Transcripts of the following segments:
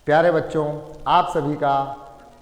प्यारे बच्चों, आप सभी का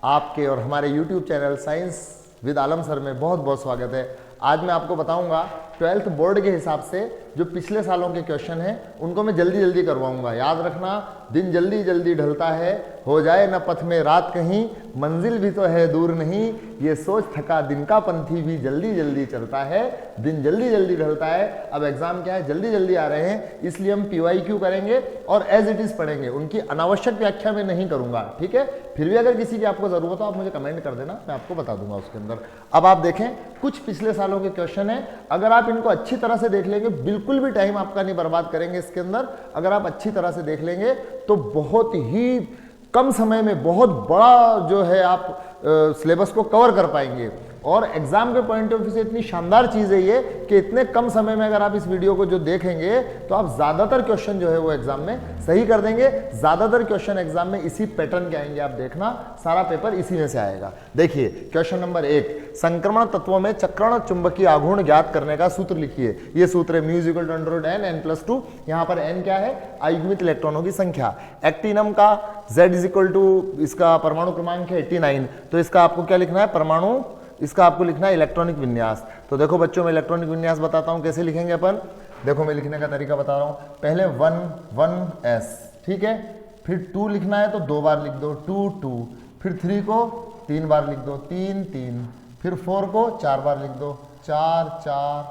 आपके और हमारे YouTube channel science with Alam sir में बहुत बहुत स्वागत है। आज मैं आपको बताऊंगा 12th बोर्ड के हिसाब से जो पिछले सालों के क्वेश्चन हैं उनको मैं जल्दी जल्दी करवाऊंगा। याद रखना, दिन जल्दी जल्दी ढलता है, हो जाए न पथ में रात कहीं, मंजिल भी तो है दूर नहीं, ये सोच थका दिन का पंथी भी जल्दी जल्दी चलता है, दिन जल्दी जल्दी ढलता है। अब एग्जाम क्या है, जल्दी जल्दी आ रहे हैं, इसलिए हम PYQ करेंगे और एज इट इज पढ़ेंगे, उनकी अनावश्यक व्याख्या में नहीं करूंगा, ठीक है। फिर भी अगर किसी की आपको जरूरत हो आप मुझे कमेंट कर देना, मैं आपको बता दूंगा उसके अंदर। अब आप देखें, कुछ पिछले सालों के क्वेश्चन है, अगर आप इनको अच्छी तरह से देख लेंगे, बिल्कुल भी टाइम आपका नहीं बर्बाद करेंगे इसके अंदर, अगर आप अच्छी तरह से देख लेंगे तो बहुत ही कम समय में बहुत बड़ा जो है आप सिलेबस को कवर कर पाएंगे। और एग्जाम के पॉइंट ऑफ व्यू से इतनी शानदार चीज है ये कि इतने कम समय में अगर आप इस वीडियो को जो देखेंगे तो आप ज्यादातर क्वेश्चन जो है वो एग्जाम में सही कर देंगे। ज्यादातर क्वेश्चन एग्जाम में इसी पैटर्न के आएंगे, आप देखना सारा पेपर इसी में से आएगा। देखिए क्वेश्चन नंबर 1, संक्रमण तत्वों में चक्रण चुंबकीय आघूर्ण ज्ञात करने का सूत्र लिखिए। ये सूत्र है μ = n+2। यहाँ पर n क्या है, आयुग्मित इलेक्ट्रॉनों की संख्या। एक्टिनम का Z इसका परमाणु क्रमांक है 89, तो इसका आपको क्या लिखना है, परमाणु, इसका आपको लिखना है इलेक्ट्रॉनिक विन्यास। तो देखो बच्चों, मैं इलेक्ट्रॉनिक विन्यास बताता हूं कैसे लिखेंगे अपन। देखो मैं लिखने का तरीका बता रहा हूं, पहले 1 1s, ठीक है, फिर 2 लिखना है तो 2 बार लिख दो, 2 2, फिर 3 को 3 बार लिख दो, 3 3, फिर 4 को 4 बार लिख दो, 4 4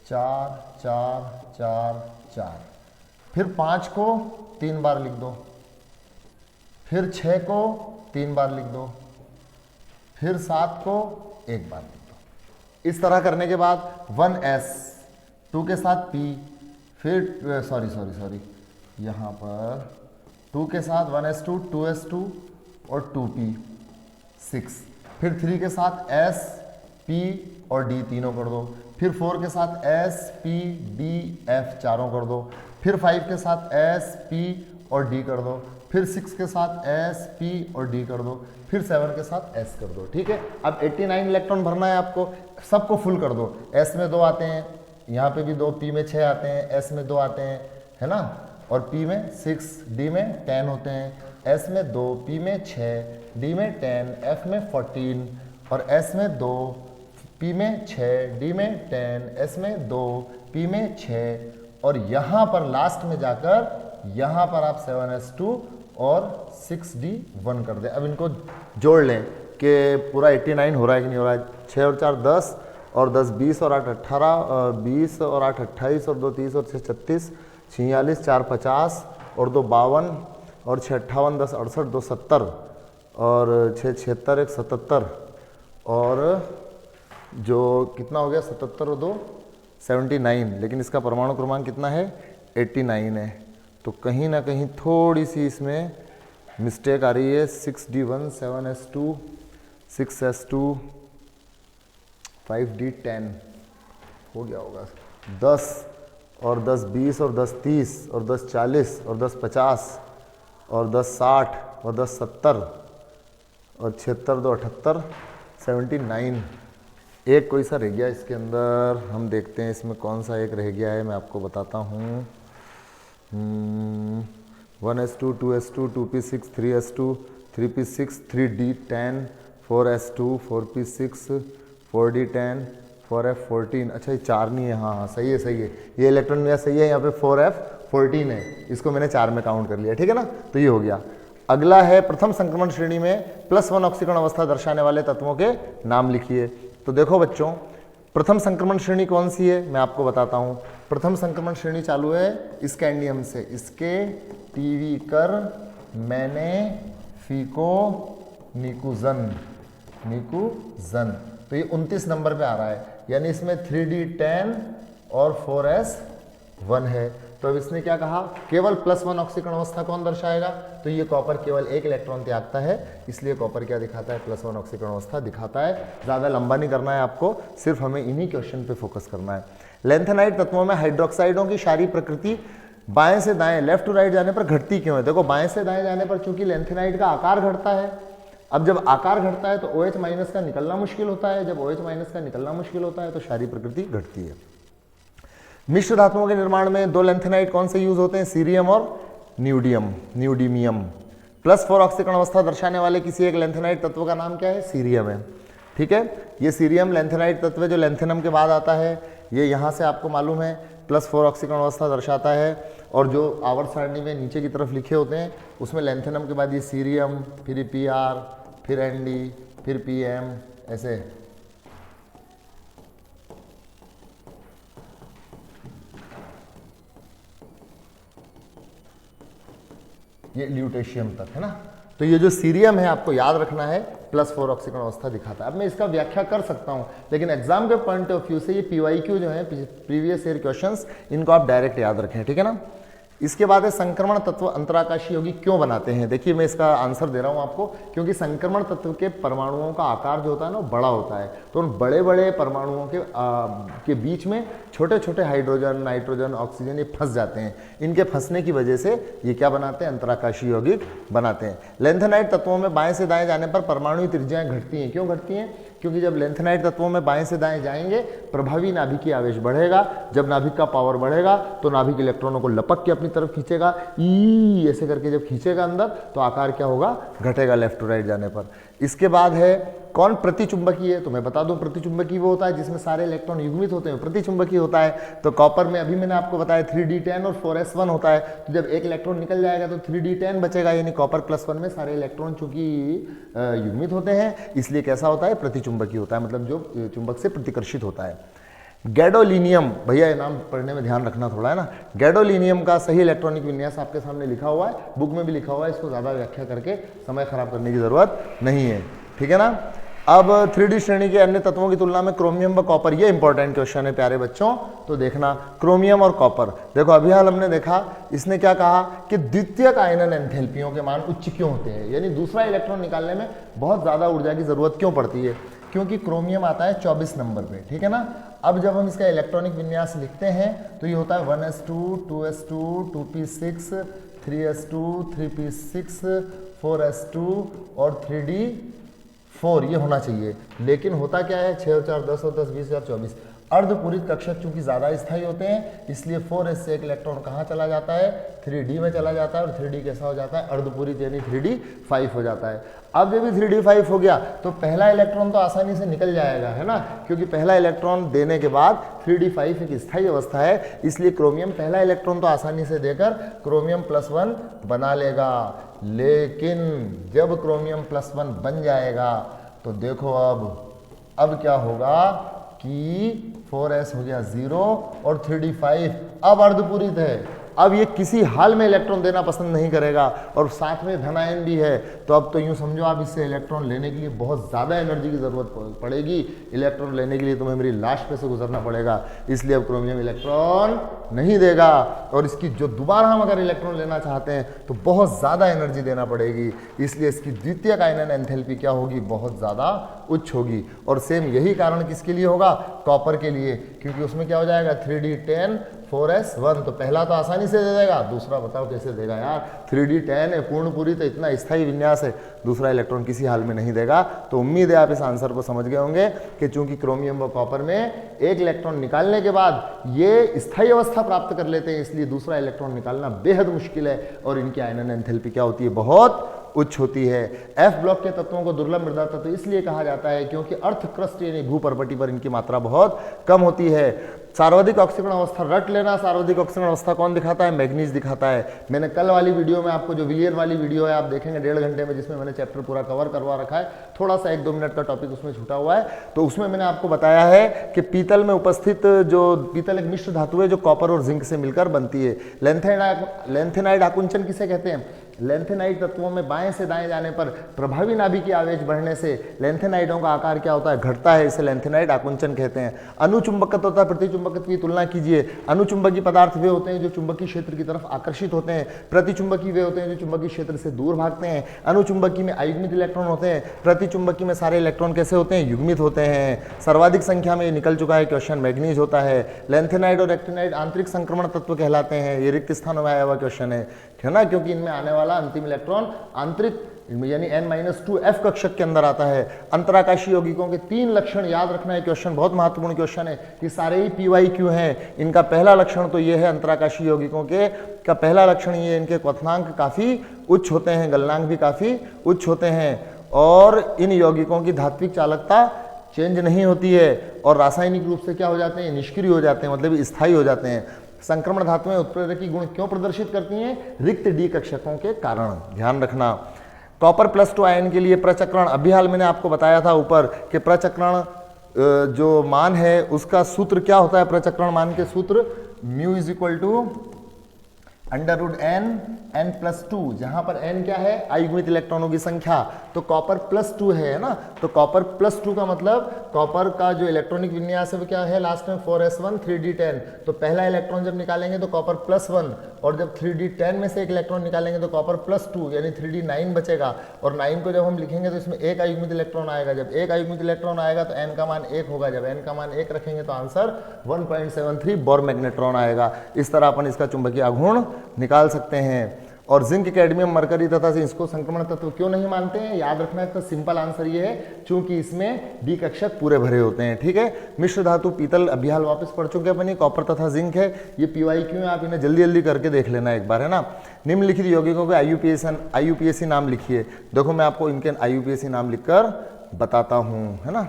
4 4 4 4, फिर 5 को 3 बार लिख दो, फिर 6 को 3 बार लिख दो, फिर 7 को 1 बार लिख दो। इस तरह करने के बाद 1s, 2 के साथ p, फिर सॉरी यहाँ पर 2 के साथ 1s2, 2s2 और 2p 6, फिर 3 के साथ s, p और d तीनों कर दो, फिर 4 के साथ s, p, d, f चारों कर दो, फिर 5 के साथ s, p और d कर दो, फिर 6 के साथ s, p और d कर दो, फिर 7 के साथ s कर दो, ठीक है। अब 89 इलेक्ट्रॉन भरना है आपको, सबको फुल कर दो। s में 2 आते हैं, यहाँ पे भी 2, p में 6 आते हैं, s में 2 आते हैं, है ना, और p में 6, d में 10 होते हैं, s में 2, p में 6, d में 10, f में 14 और s में 2, p में 6, d में 10, s में 2, p में 6 और यहाँ पर लास्ट में जाकर यहाँ पर आप 7s2 और 6d1 कर दे। अब इनको जोड़ लें कि पूरा 89 हो रहा है कि नहीं हो रहा है। 6 और 4 10 और 10 20 और 8 18, 20 और 8 28 और 2 30 और 6 36, 46, 4 50 और 2 52 और 6 58, 10 68, 2 70 और 6 76, 1 77 और जो कितना हो गया 77 और 2 79, लेकिन इसका परमाणु क्रमांक कितना है, 89 है। तो कहीं ना कहीं थोड़ी सी इसमें मिस्टेक आ रही है। 6d1, 7s2, 6s2, 5d10 हो गया होगा, 10 और 10 20 और 10 30 और 10 40 और 10 50 और 10 60 और 10 70 और 76, 2 78, 79। एक कोई सा रह गया इसके अंदर, हम देखते हैं इसमें कौन सा एक रह गया है, मैं आपको बताता हूँ। 1s2, 2s2, 2p6, 3s2, 3p6, 3d10, 4s2, 4p6, 4d10, 4f14। अच्छा ये 4 नहीं है, हाँ सही है, ये इलेक्ट्रॉन मेरा सही है, यहाँ पे 4f14 है, इसको मैंने 4 में काउंट कर लिया, ठीक है ना। तो ये हो गया। अगला है प्रथम संक्रमण श्रेणी में +1 ऑक्सीकरण अवस्था दर्शाने वाले तत्वों के नाम लिखिए। तो देखो बच्चों, प्रथम संक्रमण श्रेणी कौन सी है मैं आपको बताता हूँ। प्रथम संक्रमण श्रेणी चालू है स्कैंडियम से, इसके टीवी कर, मैंने, फीको, निकुजन। तो ये 29 नंबर पे आ रहा है, यानी इसमें 3d10 और 4s1 है। तो अब इसने क्या कहा, केवल +1 ऑक्सीकरण अवस्था कौन दर्शाएगा, तो ये कॉपर केवल 1 इलेक्ट्रॉन त्यागता है, इसलिए कॉपर क्या दिखाता है, +1 ऑक्सीकरण अवस्था दिखाता है। ज़्यादा लंबा नहीं करना है आपको, सिर्फ हमें इन्हीं क्वेश्चन पे फोकस करना है। लैंथेनाइड तत्वों में हाइड्रोक्साइडों की क्षारीय प्रकृति बाएं से दाएं, लेफ्ट टू राइट जाने पर घटती क्यों है। देखो बाएं से दाएं जाने पर चूंकि लैंथेनाइड का आकार घटता है, अब जब आकार घटता है तो OH- का निकलना मुश्किल होता है, जब OH- का निकलना मुश्किल होता है तो क्षारीय प्रकृति घटती है। मिश्र धातुओं के निर्माण में 2 लैंथेनाइड कौन से यूज होते हैं, सीरियम और न्यूडियम, न्यूडीमियम। +4 ऑक्सीकरण अवस्था दर्शाने वाले किसी एक लैंथेनाइड तत्व का नाम क्या है? सीरियम है। ठीक है, ये सीरियम लैंथेनाइड तत्व जो लैंथेनम के बाद आता है, ये यहाँ से आपको मालूम है +4 ऑक्सीकरण अवस्था दर्शाता है, और जो आवर्त सारणी में नीचे की तरफ लिखे होते हैं उसमें लैंथेनम के बाद ये सीरियम, फिर Pr, फिर Nd, फिर Pm, ऐसे। ये ल्यूटेशियम तक है ना। तो ये जो सीरियम है आपको याद रखना है, +4 ऑक्सीकरण अवस्था दिखाता है। अब मैं इसका व्याख्या कर सकता हूं, लेकिन एग्जाम के पॉइंट ऑफ व्यू से ये PYQ जो है, प्रीवियस ईयर क्वेश्चंस, इनको आप डायरेक्ट याद रखें, ठीक है ना। इसके बाद है संक्रमण तत्व अंतराकाशीय यौगिक क्यों बनाते हैं। देखिए मैं इसका आंसर दे रहा हूं आपको, क्योंकि संक्रमण तत्व के परमाणुओं का आकार जो होता है ना वो बड़ा होता है, तो उन बड़े बड़े परमाणुओं के बीच में छोटे छोटे हाइड्रोजन, नाइट्रोजन, ऑक्सीजन ये फंस जाते हैं। इनके फंसने की वजह से ये क्या बनाते हैं? अंतराकाशीय यौगिक बनाते हैं। लैंथेनाइड तत्वों में बाएं से दाएं जाने पर परमाणु त्रिज्याएं घटती हैं। क्यों घटती हैं? क्योंकि जब लैंथेनाइड तत्वों में बाएं से दाएं जाएंगे प्रभावी नाभिकीय आवेश बढ़ेगा। जब नाभिक का पावर बढ़ेगा तो नाभिक इलेक्ट्रॉनों को लपक के अपनी तरफ खींचेगा, ई ऐसे करके जब खींचेगा अंदर तो आकार क्या होगा? घटेगा लेफ्ट टू राइट जाने पर। इसके बाद है कौन प्रतिचुंबकीय है? तो मैं बता दूं, प्रतिचुंबकीय वो होता है जिसमें सारे इलेक्ट्रॉन युग्मित होते हैं, प्रतिचुंबकीय होता है। तो कॉपर में अभी मैंने आपको बताया 3d10 और 4s1 होता है, तो जब एक इलेक्ट्रॉन निकल जाएगा तो 3d10 बचेगा, यानी कॉपर +1 में सारे इलेक्ट्रॉन चूंकि युग्मित होते हैं इसलिए कैसा होता है? प्रतिचुंबकीय होता है, मतलब जो चुंबक से प्रतिकर्षित होता है। गैडोलिनियम, भैया ये नाम पढ़ने में ध्यान रखना थोड़ा है ना। गैडोलिनियम का सही इलेक्ट्रॉनिक विन्यास आपके सामने लिखा हुआ है, बुक में भी लिखा हुआ है, इसको ज़्यादा व्याख्या करके समय खराब करने की जरूरत नहीं है, ठीक है ना। अब 3D श्रेणी के अन्य तत्वों की तुलना में क्रोमियम व कॉपर, ये इंपॉर्टेंट क्वेश्चन है प्यारे बच्चों, तो देखना क्रोमियम और कॉपर। देखो अभी हाल हमने देखा, इसने क्या कहा कि द्वितीयक आयनन एंथैल्पियों के मान उच्च क्यों होते हैं, यानी दूसरा इलेक्ट्रॉन निकालने में बहुत ज़्यादा ऊर्जा की जरूरत क्यों पड़ती है? क्योंकि क्रोमियम आता है 24 नंबर पे, ठीक है ना। अब जब हम इसका इलेक्ट्रॉनिक विन्यास लिखते हैं तो ये होता है 1s2, 2s2, 2p6, 3s2, 3p6, 4s2 और 3d4, ये होना चाहिए। लेकिन होता क्या है, 6 और 4 10 और 10 20 और 24। अर्धपूरित कक्षक चूंकि ज्यादा स्थायी होते हैं इसलिए 4s से एक इलेक्ट्रॉन कहाँ चला जाता है? 3d में चला जाता है, और 3d कैसा हो जाता है? अर्धपूरित, यानी 3d5 हो जाता है। अब जब 3d5 हो गया तो पहला इलेक्ट्रॉन तो आसानी से निकल जाएगा, है ना, क्योंकि पहला इलेक्ट्रॉन देने के बाद 3d5 एक स्थायी अवस्था है, इसलिए क्रोमियम पहला इलेक्ट्रॉन तो आसानी से देकर क्रोमियम +1 बना लेगा। लेकिन जब क्रोमियम +1 बन जाएगा तो देखो अब क्या होगा कि 4s हो गया 0 और 3d5 अब अर्धपूरित है। अब ये किसी हाल में इलेक्ट्रॉन देना पसंद नहीं करेगा, और साथ में धनायन भी है, तो अब तो यूं समझो आप इससे इलेक्ट्रॉन लेने के लिए बहुत ज़्यादा एनर्जी की ज़रूरत पड़ेगी। इलेक्ट्रॉन लेने के लिए तुम्हें मेरी लाश पे से गुजरना पड़ेगा, इसलिए अब क्रोमियम इलेक्ट्रॉन नहीं देगा। और इसकी जो दोबारा हम अगर इलेक्ट्रॉन लेना चाहते हैं तो बहुत ज़्यादा एनर्जी देना पड़ेगी, इसलिए इसकी द्वितीयक आयनन एंथैल्पी क्या होगी? बहुत ज़्यादा उच्च होगी। और सेम यही कारण किसके लिए होगा? कॉपर के लिए, क्योंकि उसमें क्या हो जाएगा? 3d10 4s1, तो पहला तो आसानी से दे देगा, दूसरा बताओ कैसे देगा यार? 3d10 है, पूर्ण पूरी, तो इतना स्थायी विन्यास है, दूसरा इलेक्ट्रॉन किसी हाल में नहीं देगा। तो उम्मीद है आप इस आंसर को समझ गए होंगे कि चूंकि क्रोमियम व कॉपर में एक इलेक्ट्रॉन निकालने के बाद ये स्थायी अवस्था प्राप्त कर लेते हैं, इसलिए दूसरा इलेक्ट्रॉन निकालना बेहद मुश्किल है, और इनकी आयनन एंथैल्पी क्या होती है? बहुत उच्च होती है। एफ ब्लॉक के तत्वों को दुर्लभ मृदा तत्व इसलिए कहा जाता है क्योंकि अर्थ क्रस्ट यानी भूपर्पटी पर इनकी मात्रा बहुत कम होती है। सर्वाधिक ऑक्सीकरण अवस्था रट लेना, सर्वाधिक ऑक्सीकरण अवस्था कौन दिखाता है? मैग्नीज दिखाता है। मैंने कल वाली वीडियो में आपको, जो विलियर वाली वीडियो है आप देखेंगे 1.5 घंटे में, जिसमें मैंने चैप्टर पूरा कवर करवा रखा है, थोड़ा सा 1-2 मिनट का टॉपिक उसमें छूटा हुआ है, तो उसमें मैंने आपको बताया है कि पीतल में उपस्थित जो पीतल एक मिश्र धातु है जो कॉपर और जिंक से मिलकर बनती है। लैंथेनाइड आकुंचन किसे कहते हैं? लैंथेनाइड तत्वों में बाएं से दाएं जाने पर प्रभावी नाभिकीय आवेश बढ़ने से लैंथेनाइडों का आकार क्या होता है? घटता है, इसे लैंथेनाइड आकुंचन कहते हैं। अनुचुंबकत्व तथा प्रतिचुंबकत्व की तुलना कीजिए। अनुचुंबकीय पदार्थ वे होते हैं जो चुंबकीय क्षेत्र की तरफ आकर्षित होते हैं, प्रतिचुंबकीय वे होते हैं जो चुंबकीय क्षेत्र से दूर भागते हैं। अनुचुंबकीय में अयुग्मित इलेक्ट्रॉन होते हैं, प्रतिचुंबकीय में सारे इलेक्ट्रॉन कैसे होते हैं? युग्मित होते हैं। सर्वाधिक संख्या में ये निकल चुका है क्वेश्चन, मैग्नीज होता है। लैंथेनाइड और एक्टिनाइड आंतरिक संक्रमण तत्व कहलाते हैं, ये रिक्त स्थानों में आया हुआ क्वेश्चन है ना, क्योंकि इनमें आने वाला अंतिम इलेक्ट्रॉन आंतरिक यानी n-2 f कक्षक के अंदर आता है। अंतराकाशीय यौगिकों के 3 लक्षण याद रखना है। क्वेश्चन बहुत महत्वपूर्ण क्वेश्चन है, ये सारे ही PYQ हैं। इनका पहला लक्षण तो ये है, अंतराकाशीय यौगिकों के का पहला लक्षण ये, इनके क्वथनांक काफी उच्च होते हैं, गलनांक भी काफी उच्च होते हैं, और इन यौगिकों की धात्विक चालकता चेंज नहीं होती है, और रासायनिक रूप से क्या हो जाते हैं, निष्क्रिय हो जाते हैं, मतलब स्थायी हो जाते हैं। संक्रमण धातुएं उत्प्रेरकी गुण क्यों प्रदर्शित करती हैं? रिक्त डी कक्षकों के कारण, ध्यान रखना। कॉपर +2 आयन के लिए प्रचक्रण, अभी हाल मैंने आपको बताया था ऊपर कि प्रचक्रण जो मान है उसका सूत्र क्या होता है, प्रचक्रण मान के सूत्र μ √n n+2, जहां पर n क्या है, अयुग्मित इलेक्ट्रॉनों की संख्या, तो कॉपर +2 है ना, तो कॉपर +2 का मतलब कॉपर का जो इलेक्ट्रॉनिक विन्यास है वो क्या है, लास्ट में 4s1 3d10, तो पहला इलेक्ट्रॉन जब निकालेंगे तो कॉपर +1, और जब 3d10 में से एक इलेक्ट्रॉन निकालेंगे तो कॉपर +2 यानी 3d9 बचेगा, और 9 को जब हम लिखेंगे तो इसमें एक अयुग्मित इलेक्ट्रॉन आएगा, जब एक अयुग्मित इलेक्ट्रॉन आएगा तो n का मान 1 होगा, जब n का मान 1 रखेंगे तो आंसर 1.73 बोर मैग्नेट्रॉन आएगा। इस तरह अपन इसका चुंबकीय आघूर्ण निकाल सकते हैं। और जिंक, कैडमियम, मरकरी तथा इसको संक्रमण तत्व क्यों नहीं मानते हैं, याद रखना है, तो सिंपल आंसर ये है, क्योंकि इसमें डी कक्षक पूरे भरे होते हैं। ठीक है, मिश्र धातु पीतल अभी हाल वापस पढ़ चुके अपनी, कॉपर तथा जिंक है, ये PYQ है, आप इन्हें जल्दी जल्दी करके देख लेना एक बार, है ना। निम्नलिखित यौगिकों के IUPAC नाम लिखिए। देखो मैं आपको इनके IUPAC नाम लिखकर बताता हूँ, है ना।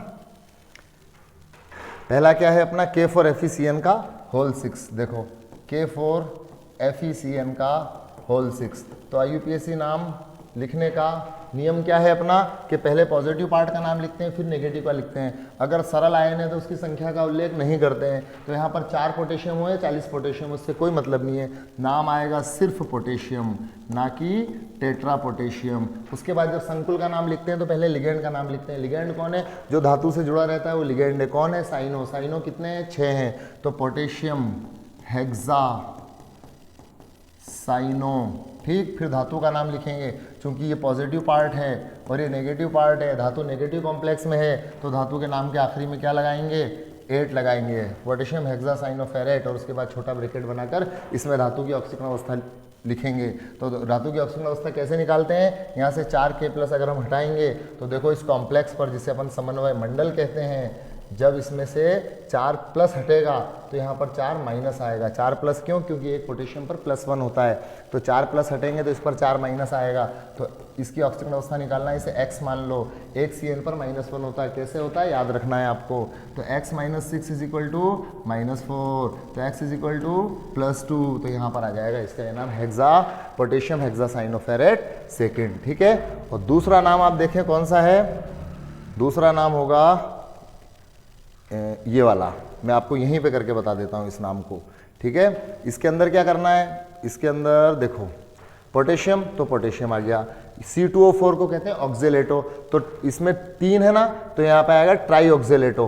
पहला क्या है अपना, K4FeCN का होल 6, देखो K4FeCN का होल 6, तो IUPAC नाम लिखने का नियम क्या है अपना, कि पहले पॉजिटिव पार्ट का नाम लिखते हैं फिर नेगेटिव का लिखते हैं। अगर सरल आयन है तो उसकी संख्या का उल्लेख नहीं करते हैं, तो यहाँ पर 4 पोटेशियम हो या 40 पोटेशियम, उससे कोई मतलब नहीं है, नाम आएगा सिर्फ पोटेशियम, ना कि टेट्रा पोटेशियम। उसके बाद जब संकुल का नाम लिखते हैं तो पहले लिगेंड का नाम लिखते हैं। लिगेंड कौन है, जो धातु से जुड़ा रहता है वो लिगेंड है। कौन है, साइनो। साइनो कितने हैं, 6 हैं, तो पोटेशियम हेक्सा साइनो। ठीक, फिर धातु का नाम लिखेंगे, क्योंकि ये पॉजिटिव पार्ट है और ये नेगेटिव पार्ट है, धातु नेगेटिव कॉम्प्लेक्स में है, तो धातु के नाम के आखिरी में क्या लगाएंगे, 8 लगाएंगे, पोटेशियम हेक्सासाइनोफेरेट, और उसके बाद छोटा ब्रैकेट बनाकर इसमें धातु की ऑक्सीकरण अवस्था लिखेंगे। तो धातु की ऑक्सीकरण अवस्था कैसे निकालते हैं, यहाँ से 4K+ अगर हम हटाएंगे तो देखो इस कॉम्प्लेक्स पर, जिसे अपन समन्वय मंडल कहते हैं, जब इसमें से 4+ हटेगा तो यहाँ पर 4- आएगा। 4+ क्यों, क्योंकि एक पोटेशियम पर +1 होता है, तो 4+ हटेंगे तो इस पर 4- आएगा, तो इसकी ऑक्सीकरण अवस्था निकालना है, इसे x मान लो, एक CN पर -1 होता है, कैसे होता है याद रखना है आपको, तो x - 6 = -4, तो x = +2, तो यहाँ पर आ जाएगा इसका नाम हेक्सा, पोटेशियम हेक्सासाइनोफेरेट सेकेंड। ठीक है, और दूसरा नाम आप देखें कौन सा है, दूसरा नाम होगा ये वाला, मैं आपको यहीं पे करके बता देता हूँ इस नाम को। ठीक है, इसके अंदर क्या करना है, इसके अंदर देखो पोटेशियम, तो पोटेशियम आ गया, C2O4 को कहते हैं ऑक्जेलेटो, तो इसमें 3 है ना, तो यहाँ पे आएगा ट्राई ऑक्जेलेटो,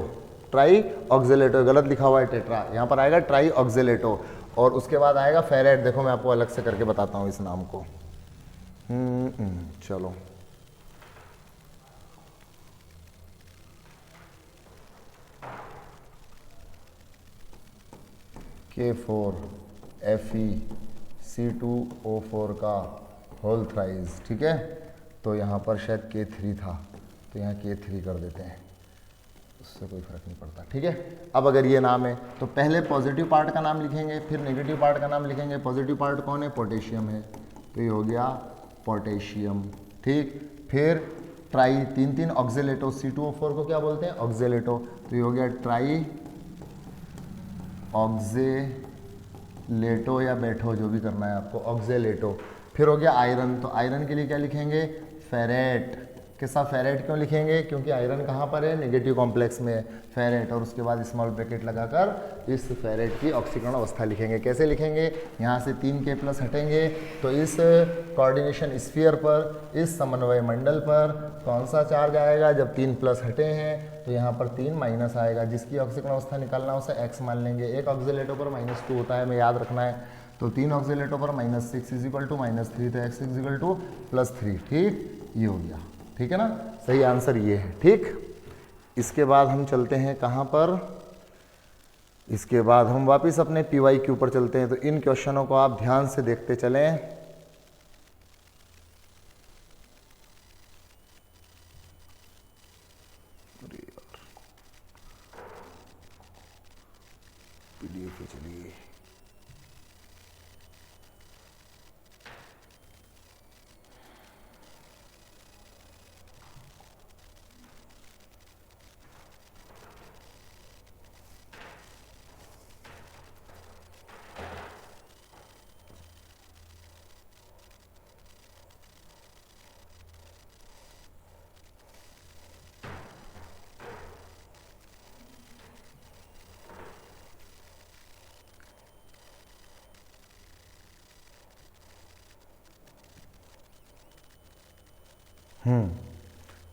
ट्राई ऑक्जेलेटो, गलत लिखा हुआ है टेट्रा, यहाँ पर आएगा ट्राई ऑक्जेलेटो, और उसके बाद आएगा फेरेट। देखो मैं आपको अलग से करके बताता हूँ इस नाम को। चलो K4FeC2O4 का होल थ्राइज। ठीक है, तो यहाँ पर शायद K3 था, तो यहाँ K3 कर देते हैं, उससे कोई फर्क नहीं पड़ता। ठीक है, अब अगर ये नाम है तो पहले पॉजिटिव पार्ट का नाम लिखेंगे, फिर नेगेटिव पार्ट का नाम लिखेंगे। पॉजिटिव पार्ट कौन है, पोटेशियम है, तो ये हो गया पोटेशियम। ठीक, फिर ट्राई 3 ऑक्जेलेटो, C2O4 को क्या बोलते हैं, ऑक्जेलेटो, तो ये हो गया ट्राई ऑक्जेलेटो, या बैठो जो भी करना है आपको, ऑक्जेलेटो। फिर हो गया आयरन, तो आयरन के लिए क्या लिखेंगे, फेरेट के साथ। फेरेट क्यों लिखेंगे, क्योंकि आयरन कहाँ पर है, नेगेटिव कॉम्प्लेक्स में है, फेरेट, और उसके बाद स्मॉल ब्रैकेट लगाकर इस फेरेट की ऑक्सीकरण अवस्था लिखेंगे। कैसे लिखेंगे, यहाँ से 3K+ हटेंगे तो इस कोऑर्डिनेशन स्फीयर पर, इस समन्वय मंडल पर कौन सा चार्ज आएगा, जब 3+ हटे हैं तो यहाँ पर 3- आएगा, जिसकी ऑक्सीकरण अवस्था निकालना है उसे x मान लेंगे। एक ऑक्जेलेटो पर -2 होता है, हमें याद रखना है, तो 3 ऑक्जेलेटो पर -6 = -3, तो x = +3। ठीक, ये हो गया। ठीक है ना, सही आंसर ये है। ठीक, इसके बाद हम चलते हैं कहाँ पर, इसके बाद हम वापस अपने PYQ पर चलते हैं। तो इन क्वेश्चनों को आप ध्यान से देखते चलें। चलिए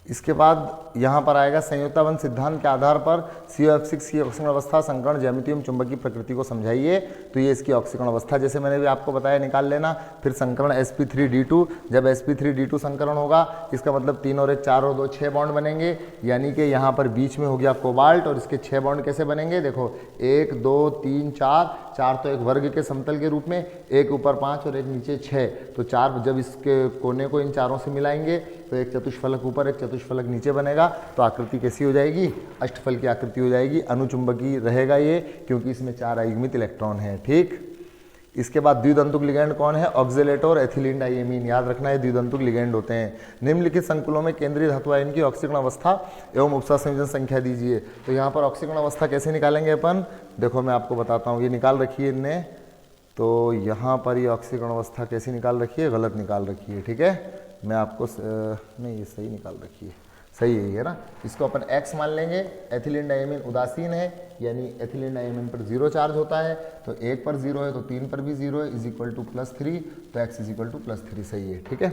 इसके बाद यहाँ पर आएगा संयुक्ताबंध सिद्धांत के आधार पर COF6 की ऑक्सीकरण अवस्था संकरण ज्यामितीय एवं चुंबकीय प्रकृति को समझाइए। तो ये इसकी ऑक्सीकरण अवस्था जैसे मैंने भी आपको बताया निकाल लेना। फिर संकरण sp3d2, जब sp3d2 संकरण होगा इसका मतलब 3 और 1 4 और 2 6 बॉन्ड बनेंगे, यानी कि यहाँ पर बीच में हो गया कोबाल्ट। और इसके 6 बॉन्ड कैसे बनेंगे देखो 1 2 3 4 तो एक वर्ग के समतल के रूप में, एक ऊपर 5 और एक नीचे 6, तो 4 जब इसके कोने को इन चारों से मिलाएंगे तो एक चतुष्फलक ऊपर एक चतुष्फलक नीचे बनेगा। तो आकृति कैसी हो जाएगी, अष्टफल की आकृति हो जाएगी। अनुचुंबकीय रहेगा ये क्योंकि इसमें 4 अयुग्मित इलेक्ट्रॉन है। ठीक, इसके बाद द्विदंतुक लिगैंड कौन है, ऑक्जेलेट और एथिलीन डाइएमीन। याद रखना है द्विदंतुक लिगैंड होते हैं। निम्नलिखित संकुलों में केंद्रीय धातु आयन की ऑक्सीकरण अवस्था एवं उपसा संयोजन संख्या दीजिए। तो यहाँ पर ऑक्सीकरण अवस्था कैसे निकालेंगे अपन, देखो मैं आपको बताता हूँ। ये निकाल रखी है इनने, तो यहाँ पर ये ऑक्सीकरण अवस्था कैसी निकाल रखी है, गलत निकाल रखी है। ठीक है, मैं आपको नहीं ये सही निकाल रखी है, सही है ना। इसको अपन x मान लेंगे। एथिलीन डाइएमीन उदासीन है, यानी एथिलीन डाइएमीन पर 0 चार्ज होता है, तो 1 पर 0 है तो 3 पर भी 0 है, इज इक्वल टू +3, तो x इज इक्वल टू +3 सही है। ठीक है,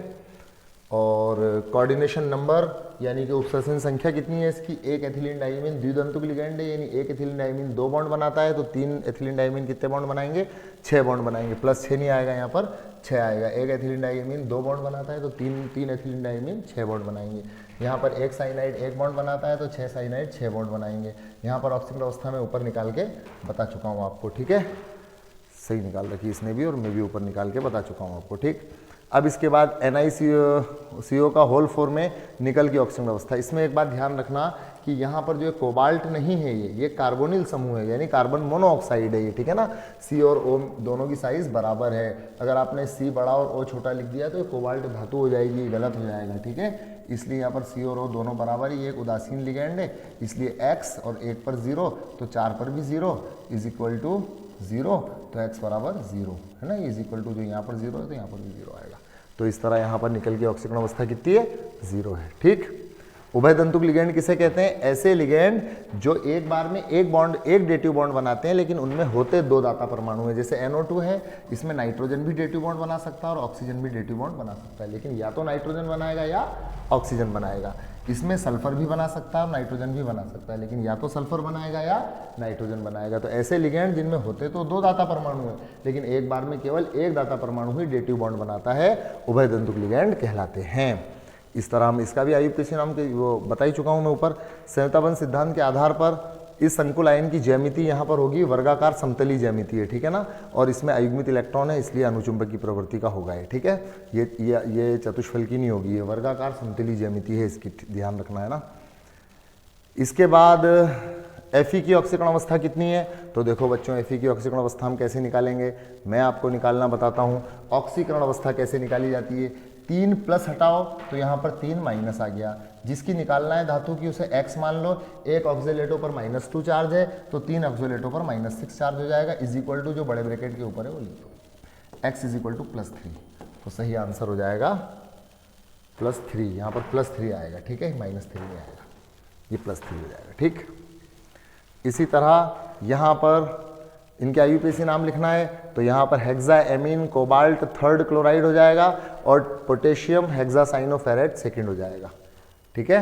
और कोऑर्डिनेशन नंबर यानी कि उपसर्जन संख्या कितनी है इसकी, एक एथिलीन डाइएमीन द्विदंतुक लिगैंड है, यानी एक एथिलीन डाइएमीन 2 बॉन्ड बनाता है, तो 3 एथिलीन डाइएमीन कितने बॉन्ड बनाएंगे, 6 बॉन्ड बनाएंगे। +6 नहीं आएगा यहाँ पर, 6 आएगा। एक एथिलीन डाइएमीन 2 बॉन्ड बनाता है तो 3 एथिलीन डाइएमीन 6 बॉन्ड बनाएंगे। यहाँ पर एक साइनाइड 1 बॉन्ड बनाता है तो 6 साइनाइड 6 बॉन्ड बनाएंगे। यहाँ पर ऑक्सीकरण अवस्था में ऊपर निकाल के बता चुका हूँ आपको। ठीक है, सही निकाल रखी इसने भी और मैं भी ऊपर निकाल के बता चुका हूँ आपको। ठीक, अब इसके बाद NiCO का होल 4 में निकल की ऑक्सीकरण अवस्था। इसमें एक बात ध्यान रखना कि यहाँ पर जो कोबाल्ट नहीं है, ये कार्बोनिल समूह है, यानी कार्बन मोनोऑक्साइड है ये। ठीक है ना, C और O दोनों की साइज बराबर है। अगर आपने C बड़ा और O छोटा लिख दिया तो ये कोबाल्ट धातु हो जाएगी, गलत हो जाएगा। ठीक है, इसलिए यहाँ पर C और O दोनों बराबर ही, एक उदासीन लिगैंड है, इसलिए x और 1 पर 0 तो 4 पर भी 0 इज इक्वल टू 0, तो x बराबर 0 है ना, इज इक्वल टू जो यहाँ पर 0 है तो यहाँ पर भी 0 आएगा। तो इस तरह यहाँ पर निकल की ऑक्सीकरण अवस्था कितनी है, 0 है। ठीक, उभयदंतुक लिगैंड किसे कहते हैं, ऐसे लिगैंड जो एक बार में एक डेटिव बॉन्ड बनाते हैं लेकिन उनमें होते 2 दाता परमाणु है। जैसे NO2 है, इसमें नाइट्रोजन भी डेटिव बॉन्ड बना सकता है और ऑक्सीजन भी डेटिव बॉन्ड बना सकता है, लेकिन या तो नाइट्रोजन बनाएगा या ऑक्सीजन बनाएगा। इसमें सल्फर भी बना सकता है और नाइट्रोजन भी बना सकता है, लेकिन या तो सल्फर बनाएगा या नाइट्रोजन बनाएगा। तो ऐसे लिगैंड जिनमें होते तो 2 दाता परमाणु है लेकिन एक बार में केवल एक दाता परमाणु ही डेटिव बॉन्ड बनाता है, उभयदंतुक लिगैंड कहलाते हैं। इस तरह हम इसका भी IUPAC नाम के वो बता ही चुका हूँ मैं ऊपर। संयुक्ताबंध सिद्धांत के आधार पर इस संकुल आयन की ज्यामिति यहाँ पर होगी वर्गाकार समतली ज्यामिति है। ठीक है ना, और इसमें अयुग्मित इलेक्ट्रॉन है इसलिए अनुचुंबकीय प्रवृत्ति का होगा ये। ठीक है, ये चतुष्फल की नहीं होगी, ये वर्गाकार समतली ज्यामिति है, इसकी ध्यान रखना है ना। इसके बाद Fe की ऑक्सीकरण अवस्था कितनी है, तो देखो बच्चों Fe की ऑक्सीकरण अवस्था हम कैसे निकालेंगे, मैं आपको निकालना बताता हूँ। ऑक्सीकरण अवस्था कैसे निकाली जाती है, 3 प्लस हटाओ तो यहाँ पर 3 माइनस आ गया, जिसकी निकालना है धातु की उसे x मान लो। एक ऑक्सीलेटो पर -2 चार्ज है तो 3 ऑक्सीलेटो पर -6 चार्ज हो जाएगा, इज इक्वल टू जो बड़े ब्रैकेट के ऊपर है वो लिख दो, x इज इक्वल टू +3। तो सही आंसर हो जाएगा +3, यहाँ पर +3 आएगा। ठीक है, -3 नहीं आएगा, ये +3 हो जाएगा। ठीक, इसी तरह यहाँ पर इनके IUPAC नाम लिखना है तो यहाँ पर हेक्साएमीन कोबाल्ट 3rd क्लोराइड हो जाएगा और पोटेशियम हेक्सासाइनोफेरेट 2nd हो जाएगा। ठीक है,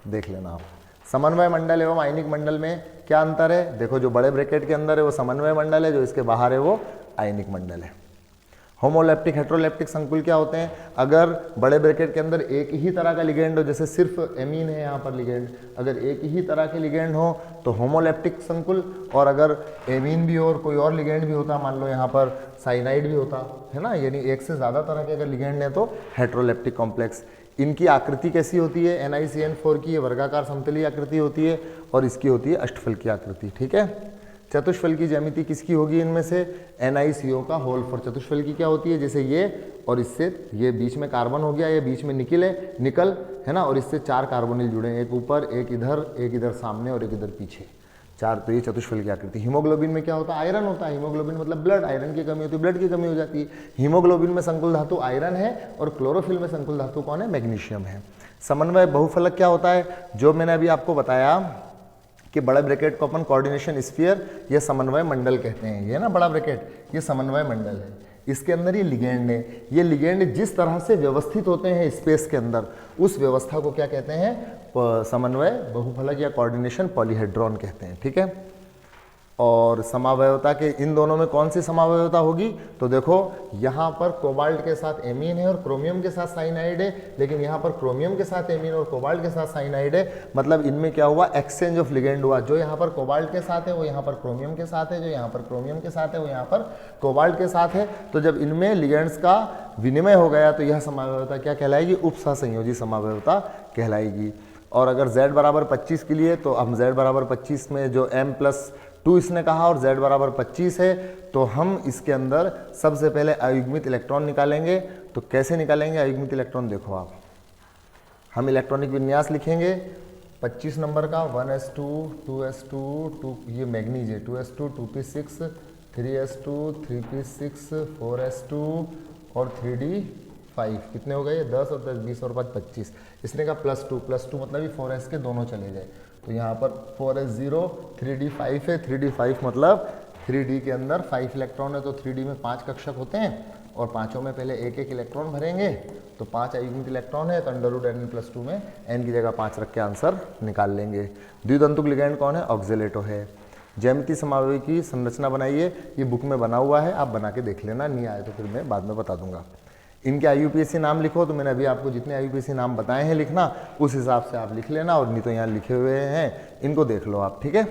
देख लेना आप। समन्वय मंडल एवं आयनिक मंडल में क्या अंतर है, देखो जो बड़े ब्रैकेट के अंदर है वो समन्वय मंडल है, जो इसके बाहर है वो आयनिक मंडल है। होमोलैप्टिक हेट्रोलैप्टिक संकुल क्या होते हैं, अगर बड़े ब्रैकेट के अंदर एक ही तरह का लिगेंड हो, जैसे सिर्फ एमीन है यहाँ पर लिगेंड, अगर एक ही तरह के लिगेंड हो तो होमोलैप्टिक संकुल, और अगर एमीन भी हो और कोई और लिगेंड भी होता, मान लो यहाँ पर साइनाइड भी होता है ना, यानी एक से ज़्यादा तरह के अगर लिगेंड है तो हेट्रोलैप्टिक कॉम्प्लेक्स। इनकी आकृति कैसी होती है, NiCN4 की ये वर्गाकार समतलीय आकृति होती है और इसकी होती है अष्टफल की आकृति। ठीक है, चतुष्फल की ज्यामिति किसकी होगी इनमें से? NiCO का होल फोर। चतुष्फल की क्या होती है? जैसे ये और इससे ये बीच में कार्बन हो गया, ये बीच में निकल है ना, और इससे 4 कार्बोनिल जुड़े हैं, एक ऊपर, एक इधर सामने और एक इधर पीछे, 4। तो ये चतुष्फल की आकृति। हीमोग्लोबिन में क्या होता है? आयरन होता है। हीमोग्लोबिन मतलब ब्लड, आयरन की कमी होती है, ब्लड की कमी हो जाती है। हीमोग्लोबिन में संकुल धातु आयरन है और क्लोरोफिल में संकुल धातु कौन है? मैग्नीशियम है। समन्वय बहुफलक क्या होता है? जो मैंने अभी आपको बताया कि बड़ा ब्रैकेट को अपन कोऑर्डिनेशन स्फीयर या समन्वय मंडल कहते हैं। ये ना बड़ा ब्रैकेट, ये समन्वय मंडल है। इसके अंदर ये लिगेंड है। ये लिगेंड जिस तरह से व्यवस्थित होते हैं स्पेस के अंदर, उस व्यवस्था को क्या कहते हैं? समन्वय बहुफलक या कोऑर्डिनेशन पॉलीहेड्रॉन कहते हैं। ठीक है। और समावयवता के इन दोनों में कौन सी समावयवता होगी? तो देखो यहाँ पर कोबाल्ट के साथ एमीन है और क्रोमियम के साथ साइनाइड है, लेकिन यहाँ पर क्रोमियम के साथ एमीन और कोबाल्ट के साथ साइनाइड है। मतलब इनमें क्या हुआ? एक्सचेंज ऑफ लिगेंड हुआ। जो यहाँ पर कोबाल्ट के साथ है वो यहाँ पर क्रोमियम के साथ है, जो यहाँ पर क्रोमियम के साथ है वो यहाँ पर कोबाल्ट के साथ है। तो जब इनमें लिगेंड्स का विनिमय हो गया तो यह समावयवता क्या कहलाएगी? उपसहसंयोजी समावयवता कहलाएगी। और अगर z बराबर 25 के लिए, तो हम z बराबर 25 में जो m+2 इसने कहा और z बराबर 25 है, तो हम इसके अंदर सबसे पहले अयुग्मित इलेक्ट्रॉन निकालेंगे। तो कैसे निकालेंगे अयुग्मित इलेक्ट्रॉन? देखो आप, हम इलेक्ट्रॉनिक विन्यास लिखेंगे 25 नंबर का 1s2 2s2 2, ये मैग्नीज है, 2s2 2p6 3s2 3p6 4s2 और 3d5। कितने हो गए? 10 और 10 20 और 5 25। इसने कहा +2 मतलब ये 4s के दोनों चले गए। तो यहाँ पर 4s0 3d5 है। 3d5 मतलब 3d के अंदर 5 इलेक्ट्रॉन है, तो 3d में 5 कक्षक होते हैं और पांचों में पहले एक एक इलेक्ट्रॉन भरेंगे। तो 5 अयुग्मित इलेक्ट्रॉन है, तो √n+2 में n की जगह 5 रख के आंसर निकाल लेंगे। द्वितंतुक लिगैंड कौन है? ऑक्जेलेटो है। ज्यामिति समावयव की संरचना बनाइए, ये बुक में बना हुआ है, आप बना के देख लेना, नहीं आए तो फिर मैं बाद में बता दूंगा। इनके IUPAC नाम लिखो, तो मैंने अभी आपको जितने IUPAC नाम बताए हैं लिखना, उस हिसाब से आप लिख लेना, और नहीं तो यहाँ लिखे हुए हैं इनको देख लो आप। ठीक है।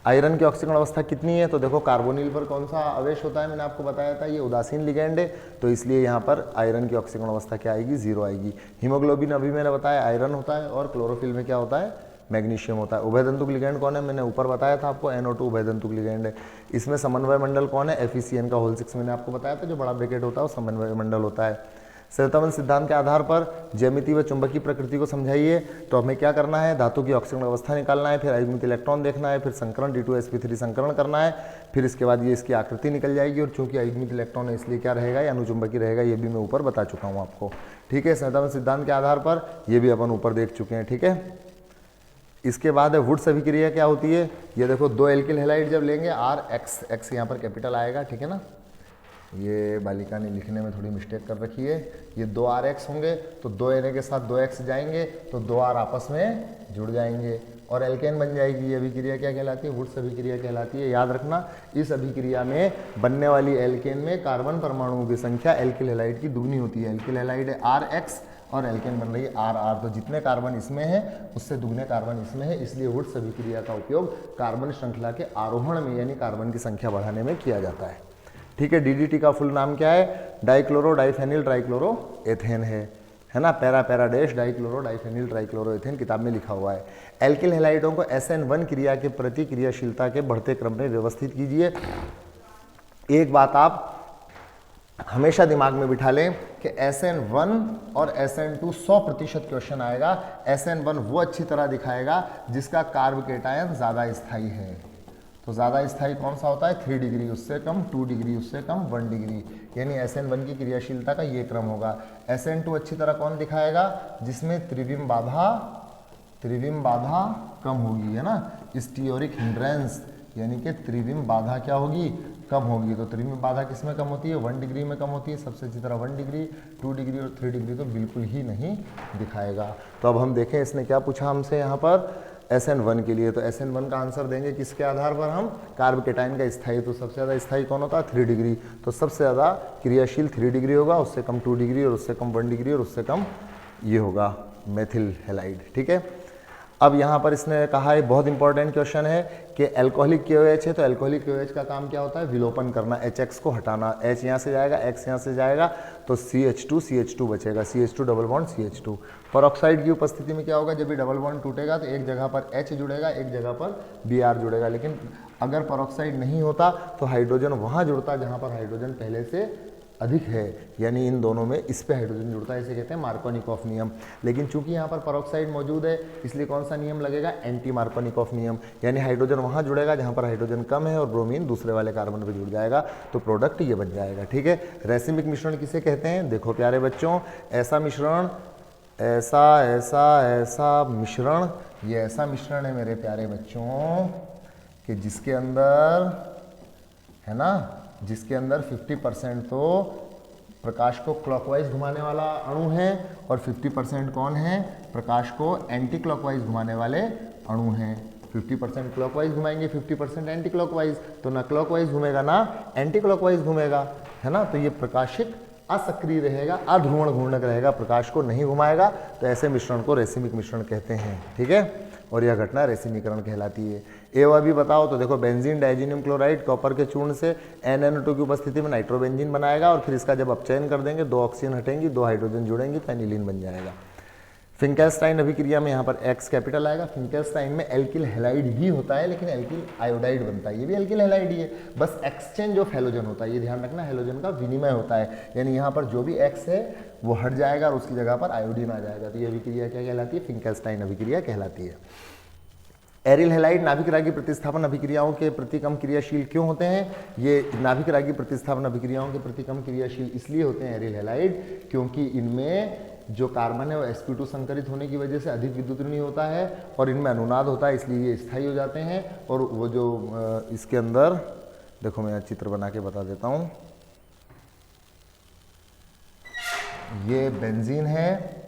आयरन की ऑक्सीकरण अवस्था कितनी है? तो देखो कार्बोनिल पर कौन सा आवेश होता है? मैंने आपको बताया था ये उदासीन लिगैंड है, तो इसलिए यहाँ पर आयरन की ऑक्सीकरण अवस्था क्या आएगी? 0 आएगी। हीमोग्लोबिन अभी मैंने बताया आयरन होता है, और क्लोरोफिल में क्या होता है? मैग्नीशियम होता है। उभयदंतुक लिगैंड कौन है? मैंने ऊपर बताया था आपको, NO2 उभयदंतुक लिगैंड है। इसमें समन्वय मंडल कौन है? FeCN का होल 6 मैंने आपको बताया था, जो बड़ा ब्रैकेट होता है वो समन्वय मंडल होता है। सहसंबंध सिद्धांत के आधार पर ज्यामिति व चुंबकीय प्रकृति को समझाइए। तो हमें क्या करना है? धातु की ऑक्सीकरण अवस्था निकालना है, फिर अयुग्मित इलेक्ट्रॉन देखना है, फिर संकरण D2sp3 संकरण करना है, फिर इसके बाद ये इसकी आकृति निकल जाएगी। और चूंकि अयुग्मित इलेक्ट्रॉन है इसलिए क्या रहेगा? ये अनुचुंबकीय रहेगा। ये भी मैं ऊपर बता चुका हूँ आपको। ठीक है। सहसंबंध सिद्धांत के आधार पर ये भी अपन ऊपर देख चुके हैं। ठीक है। इसके बाद है वुड्स अभिक्रिया क्या होती है? ये देखो 2 एल्किल हैलाइड जब लेंगे RX यहाँ पर कैपिटल आएगा। ठीक है ना, ये बालिका ने लिखने में थोड़ी मिस्टेक कर रखी है। ये 2 RX होंगे, तो 2 Na के साथ 2X जाएंगे, तो 2 R आपस में जुड़ जाएंगे और एल्केन बन जाएगी। ये अभिक्रिया क्या कहलाती है? वुड्स अभिक्रिया कहलाती है। याद रखना, इस अभिक्रिया में बनने वाली एल्केन में कार्बन परमाणुओं की संख्या एल्किल हैलाइड की दुगनी होती है। एल्किल हैलाइड है RX और एल्केन बन रही है RR, तो जितने कार्बन इसमें है उससे दुगने कार्बन इसमें है, इसलिए वुड्स अभिक्रिया का उपयोग कार्बन श्रृंखला के आरोहण में यानी कार्बन की संख्या बढ़ाने में किया जाता है। ठीक है। DDT का फुल नाम क्या है? डाइक्लोरो डाइफेनिल ट्राइक्लोरो एथेन है ना, para dash dichloro diphenyl trichloro ethane किताब में लिखा हुआ है। एल्किल हैलाइडों को SN1 क्रिया के प्रति क्रियाशीलता के बढ़ते क्रम में व्यवस्थित कीजिए। एक बात आप हमेशा दिमाग में बिठा लें कि SN1 और SN2 100% क्वेश्चन आएगा। SN1 वो अच्छी तरह दिखाएगा जिसका कार्ब केटायन ज़्यादा स्थायी है। तो ज़्यादा स्थायी कौन सा होता है? 3 डिग्री, उससे कम 2 डिग्री, उससे कम 1 डिग्री, यानी SN1 की क्रियाशीलता का ये क्रम होगा। SN2 अच्छी तरह कौन दिखाएगा? जिसमें त्रिविम बाधा कम होगी, है ना, स्टीयोरिक हिंड्रेंस, यानी कि त्रिविम बाधा क्या होगी? कम होगी। तो त्रिविम बाधा किस में कम होती है? 1 डिग्री में कम होती है सबसे अच्छी तरह। 1 डिग्री, 2 डिग्री और 3 डिग्री तो बिल्कुल ही नहीं दिखाएगा। तो अब हम देखें इसने क्या पूछा हमसे यहाँ पर SN1 के लिए। तो SN1 का आंसर देंगे किसके आधार पर? हम कार्ब केटायन का स्थायी। तो सबसे ज़्यादा स्थायी कौन होता है? 3 डिग्री। तो सबसे ज़्यादा क्रियाशील 3 डिग्री होगा, उससे कम 2 डिग्री और उससे कम 1 डिग्री और उससे कम ये होगा मेथिल हैलाइड। ठीक है। अब यहाँ पर इसने कहा है, बहुत इंपॉर्टेंट क्वेश्चन है कि अल्कोहलिक KOH है तो अल्कोहलिक KOH का काम क्या होता है, विलोपन करना, HX को हटाना, H यहाँ से जाएगा, X यहाँ से जाएगा तो CH2 बचेगा, CH2 double bond CH2। Peroxide की उपस्थिति में क्या होगा, जब भी डबल बॉन्ड टूटेगा तो एक जगह पर H जुड़ेगा, एक जगह पर Br जुड़ेगा। लेकिन अगर परऑक्साइड नहीं होता तो हाइड्रोजन वहाँ जुड़ता जहाँ पर हाइड्रोजन पहले से अधिक है, यानी इन दोनों में इस पे हाइड्रोजन जुड़ता है, इसे कहते हैं मार्कोनिकॉफ नियम। लेकिन चूंकि यहाँ पर परऑक्साइड मौजूद है इसलिए कौन सा नियम लगेगा, एंटी मार्कोनिकॉफ नियम, यानी हाइड्रोजन वहाँ जुड़ेगा जहाँ पर हाइड्रोजन कम है और ब्रोमीन दूसरे वाले कार्बन पे जुड़ जाएगा, तो प्रोडक्ट ये बन जाएगा। ठीक है, रैसिमिक मिश्रण किसे कहते हैं, देखो प्यारे बच्चों, ऐसा मिश्रण, ऐसा मिश्रण, ये ऐसा मिश्रण है मेरे प्यारे बच्चों कि जिसके अंदर है ना, जिसके अंदर 50% तो प्रकाश को क्लॉकवाइज घुमाने वाला अणु है और 50% कौन है, प्रकाश को एंटी क्लॉकवाइज घुमाने वाले अणु हैं। 50% क्लॉकवाइज घुमाएंगे, 50% एंटी क्लॉकवाइज, तो ना क्लॉकवाइज घूमेगा ना एंटी क्लॉकवाइज घूमेगा, है ना। तो ये प्रकाशिक असक्रिय रहेगा, अध्रुवण घूर्णक रहेगा, प्रकाश को नहीं घुमाएगा, तो ऐसे मिश्रण को रेसिमिक मिश्रण कहते हैं। ठीक है, और यह घटना रेसिमीकरण कहलाती है। एवं भी बताओ तो देखो, बेंजीन डाइजीनियम क्लोराइड कॉपर के चूर्ण से NNO2 की उपस्थिति में नाइट्रोबेंजीन बनाएगा और फिर इसका जब अपचयन कर देंगे 2 ऑक्सीजन हटेंगी, 2 हाइड्रोजन जुड़ेंगी तो एनिलीन बन जाएगा। फिंकेल्स्टाइन अभिक्रिया में यहाँ पर X कैपिटल आएगा। फिंकेल्स्टाइन में एल्किल हैलाइड ही होता है लेकिन एल्किल आयोडाइड बनता है, ये भी एल्किल हैलाइड ही है, बस एक्सचेंज ऑफ हैलोजन होता है, ये ध्यान रखना, हैलोजन का विनिमय होता है, यानी यहाँ पर जो भी X है वो हट जाएगा और उसकी जगह पर आयोडीन आ जाएगा, तो ये अभिक्रिया क्या कहलाती है, फिंकेल्स्टाइन अभिक्रिया कहलाती है। एरिल हैलाइड नाभिक रागी प्रतिस्थापन अभिक्रियाओं के प्रति कम क्रियाशील क्यों होते हैं, ये नाभिक रागी प्रतिस्थापन अभिक्रियाओं के प्रति कम क्रियाशील इसलिए होते हैं एरिल हैलाइड, क्योंकि इनमें जो कार्बन है वो sp2 संकरित होने की वजह से अधिक विद्युत ऋणी होता है और इनमें अनुनाद होता है, इसलिए ये स्थायी हो जाते हैं। और वो जो इसके अंदर देखो, मैं चित्र बना के बता देता हूँ, ये बेंजीन है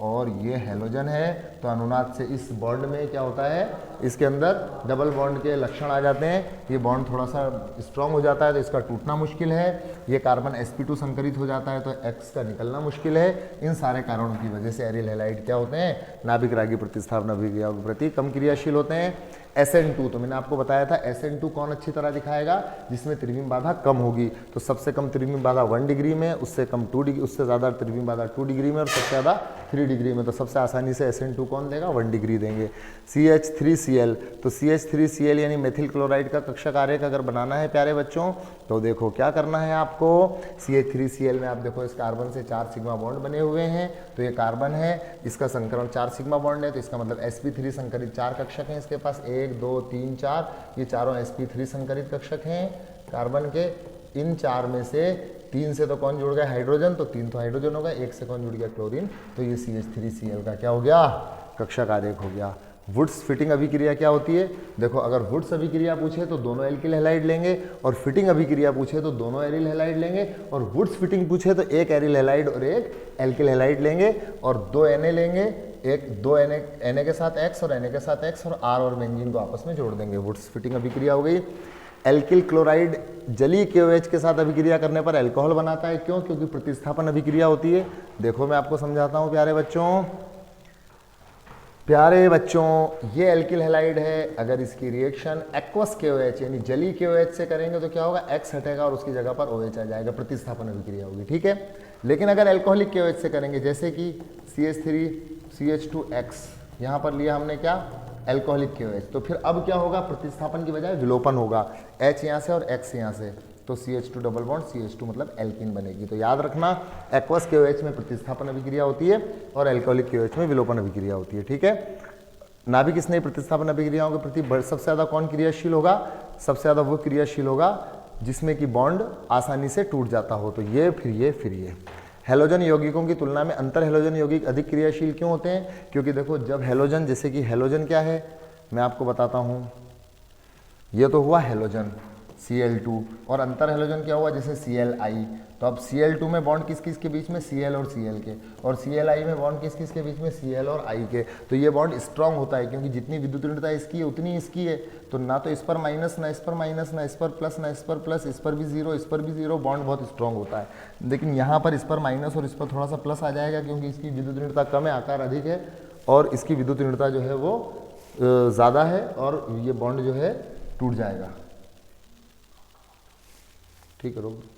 और ये हैलोजन है, तो अनुनाद से इस बॉन्ड में क्या होता है, इसके अंदर डबल बॉन्ड के लक्षण आ जाते हैं, ये बॉन्ड थोड़ा सा स्ट्रांग हो जाता है तो इसका टूटना मुश्किल है, ये कार्बन sp2 संकरित हो जाता है तो X का निकलना मुश्किल है। इन सारे कारणों की वजह से एरिल हैलाइड क्या होते हैं, नाभिक रागी प्रतिस्थापन अभिक्रियाओं के प्रति कम क्रियाशील होते हैं। SN2, तो मैंने आपको बताया था SN2 कौन अच्छी तरह दिखाएगा, जिसमें त्रिविम बाधा कम होगी, तो सबसे कम त्रिविम बाधा 1 डिग्री में, उससे कम 2 डिग्री, उससे ज़्यादा त्रिविम बाधा 2 डिग्री में और सबसे ज़्यादा 3 डिग्री में, तो सबसे आसानी से SN2 कौन देगा, 1 डिग्री देंगे। CH3Cl, तो CH3Cl यानी मेथिल क्लोराइड का कक्षक आरेख अगर बनाना है प्यारे बच्चों, तो देखो क्या करना है आपको, CH3Cl में आप देखो इस कार्बन से 4 सिग्मा बॉन्ड बने हुए हैं, तो ये कार्बन है, इसका संकरण 4 सिग्मा बॉन्ड है, तो इसका मतलब sp3 संकरित 4 कक्षक हैं इसके पास, 1 2 3 4, ये चारों sp3 संकरित कक्षक हैं कार्बन के। इन 4 में से 3 से तो कौन जुड़ गया, हाइड्रोजन, तो 3 तो हाइड्रोजन हो गया, 1 से कौन जुड़ गया, क्लोरीन, तो ये CH3Cl का क्या हो गया, कक्षक आरेख हो गया। वुड्स फिटिंग अभिक्रिया क्या होती है, देखो अगर वुड्स अभिक्रिया पूछे तो दोनों एल्किल हैलाइड लेंगे और फिटिंग अभिक्रिया पूछे तो दोनों एरिल हैलाइड लेंगे, और वुड्स फिटिंग पूछे तो एक एरिल हैलाइड और एक एल्किल हैलाइड लेंगे और 2 Na लेंगे, एक 2 Na के साथ X और Na के साथ X और R और बेंजीन को आपस में जोड़ देंगे, वुड्स फिटिंग अभिक्रिया हो गई। एल्किल क्लोराइड जलीय KOH के साथ अभिक्रिया करने पर अल्कोहल बनाता है, क्यों, क्योंकि प्रतिस्थापन अभिक्रिया होती है। देखो मैं आपको समझाता हूँ प्यारे बच्चों, ये एल्किल हैलाइड है, अगर इसकी रिएक्शन एक्वस KOH यानी जलीय KOH से करेंगे तो क्या होगा, X हटेगा और उसकी जगह पर OH आ जाएगा, प्रतिस्थापन अभिक्रिया होगी, ठीक है। लेकिन अगर एल्कोहलिक KOH से करेंगे, जैसे कि CH3CH2X, यहाँ पर लिया हमने क्या, एल्कोहलिक KOH, तो फिर अब क्या होगा, प्रतिस्थापन की बजाय विलोपन होगा, H यहाँ से और X यहाँ से, तो CH2 डबल बॉन्ड CH2 मतलब एल्कीन बनेगी। तो याद रखना, एक्वस KOH में प्रतिस्थापन अभिक्रिया होती है और एल्कोहलिक KOH में विलोपन अभिक्रिया होती है, ठीक है। नाभिक स्नेही प्रतिस्थापन अभिक्रियाओं के प्रति सबसे ज़्यादा कौन क्रियाशील होगा, सबसे ज़्यादा वो क्रियाशील होगा जिसमें कि बॉन्ड आसानी से टूट जाता हो, तो ये फिर ये। हैलोजन यौगिकों की तुलना में अंतर हैलोजन यौगिक अधिक क्रियाशील क्यों होते हैं, क्योंकि देखो जब हैलोजन, जैसे कि हैलोजन क्या है मैं आपको बताता हूँ, ये तो हुआ हैलोजन Cl2, और अंतर हैलोजन क्या हुआ, जैसे Cli, तो अब Cl2 में बॉन्ड किस किस के बीच में, Cl और Cl के, और Cli में बॉन्ड किस किस के बीच में, Cl और I के, तो ये बॉन्ड स्ट्रांग होता है क्योंकि जितनी विद्युत ऋणता इसकी है उतनी इसकी है, तो ना तो इस पर माइनस, ना इस पर माइनस, ना इस पर प्लस, ना इस पर प्लस, इस पर भी जीरो, इस पर भी जीरो, बॉन्ड बहुत स्ट्रांग होता है। लेकिन यहाँ पर इस पर माइनस और इस पर थोड़ा सा प्लस आ जाएगा क्योंकि इसकी विद्युत ऋणता कम है, आकार अधिक है, और इसकी विद्युत ऋणता जो है वो ज़्यादा है और ये बॉन्ड जो है टूट जाएगा। ठीक है, रोक दो।